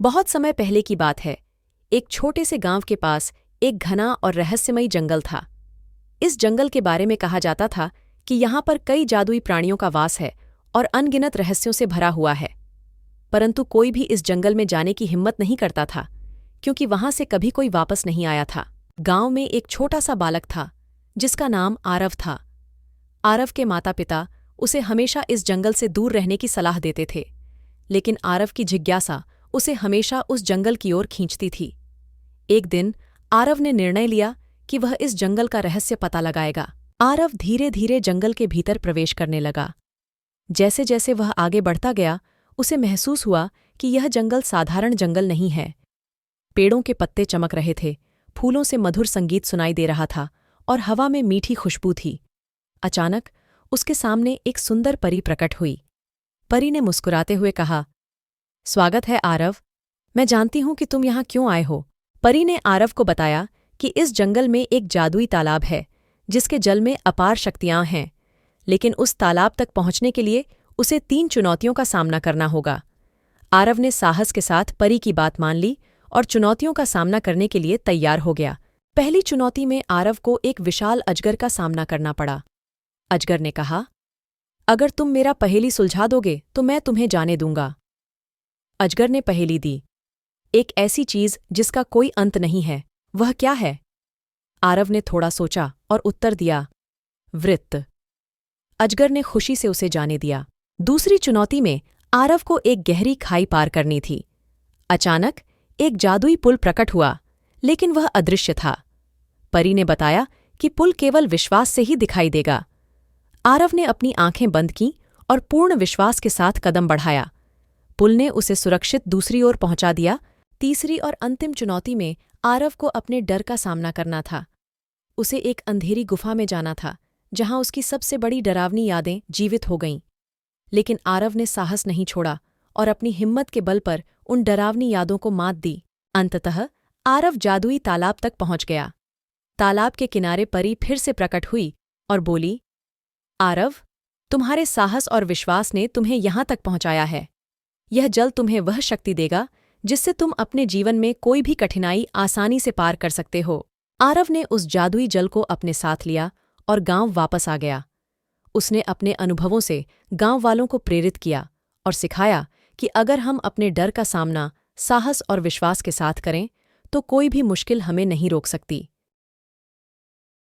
बहुत समय पहले की बात है। एक छोटे से गांव के पास एक घना और रहस्यमयी जंगल था। इस जंगल के बारे में कहा जाता था कि यहाँ पर कई जादुई प्राणियों का वास है और अनगिनत रहस्यों से भरा हुआ है। परंतु कोई भी इस जंगल में जाने की हिम्मत नहीं करता था, क्योंकि वहां से कभी कोई वापस नहीं आया था। गांव में एक छोटा सा बालक था जिसका नाम आरव था। आरव के माता पिता उसे हमेशा इस जंगल से दूर रहने की सलाह देते थे, लेकिन आरव की जिज्ञासा उसे हमेशा उस जंगल की ओर खींचती थी। एक दिन आरव ने निर्णय लिया कि वह इस जंगल का रहस्य पता लगाएगा। आरव धीरे धीरे जंगल के भीतर प्रवेश करने लगा। जैसे जैसे वह आगे बढ़ता गया, उसे महसूस हुआ कि यह जंगल साधारण जंगल नहीं है। पेड़ों के पत्ते चमक रहे थे, फूलों से मधुर संगीत सुनाई दे रहा था और हवा में मीठी खुशबू थी। अचानक उसके सामने एक सुंदर परी प्रकट हुई। परी ने मुस्कुराते हुए कहा, स्वागत है आरव, मैं जानती हूं कि तुम यहाँ क्यों आए हो। परी ने आरव को बताया कि इस जंगल में एक जादुई तालाब है जिसके जल में अपार शक्तियां हैं, लेकिन उस तालाब तक पहुंचने के लिए उसे 3 चुनौतियों का सामना करना होगा। आरव ने साहस के साथ परी की बात मान ली और चुनौतियों का सामना करने के लिए तैयार हो गया। पहली चुनौती में आरव को एक विशाल अजगर का सामना करना पड़ा। अजगर ने कहा, अगर तुम मेरा पहेली सुलझा दोगे तो मैं तुम्हें जाने दूंगा। अजगर ने पहेली दी, एक ऐसी चीज जिसका कोई अंत नहीं है, वह क्या है? आरव ने थोड़ा सोचा और उत्तर दिया, वृत्त। अजगर ने खुशी से उसे जाने दिया। दूसरी चुनौती में आरव को एक गहरी खाई पार करनी थी। अचानक एक जादुई पुल प्रकट हुआ, लेकिन वह अदृश्य था। परी ने बताया कि पुल केवल विश्वास से ही दिखाई देगा। आरव ने अपनी आंखें बंद कीं और पूर्ण विश्वास के साथ कदम बढ़ाया। पुल ने उसे सुरक्षित दूसरी ओर पहुंचा दिया। तीसरी और अंतिम चुनौती में आरव को अपने डर का सामना करना था। उसे एक अंधेरी गुफा में जाना था, जहां उसकी सबसे बड़ी डरावनी यादें जीवित हो गईं। लेकिन आरव ने साहस नहीं छोड़ा और अपनी हिम्मत के बल पर उन डरावनी यादों को मात दी। अंततः आरव जादुई तालाब तक पहुंच गया। तालाब के किनारे परी फिर से प्रकट हुई और बोली, आरव, तुम्हारे साहस और विश्वास ने तुम्हें यहां तक पहुंचाया है। यह जल तुम्हें वह शक्ति देगा जिससे तुम अपने जीवन में कोई भी कठिनाई आसानी से पार कर सकते हो। आरव ने उस जादुई जल को अपने साथ लिया और गांव वापस आ गया। उसने अपने अनुभवों से गांव वालों को प्रेरित किया और सिखाया कि अगर हम अपने डर का सामना साहस और विश्वास के साथ करें तो कोई भी मुश्किल हमें नहीं रोक सकती।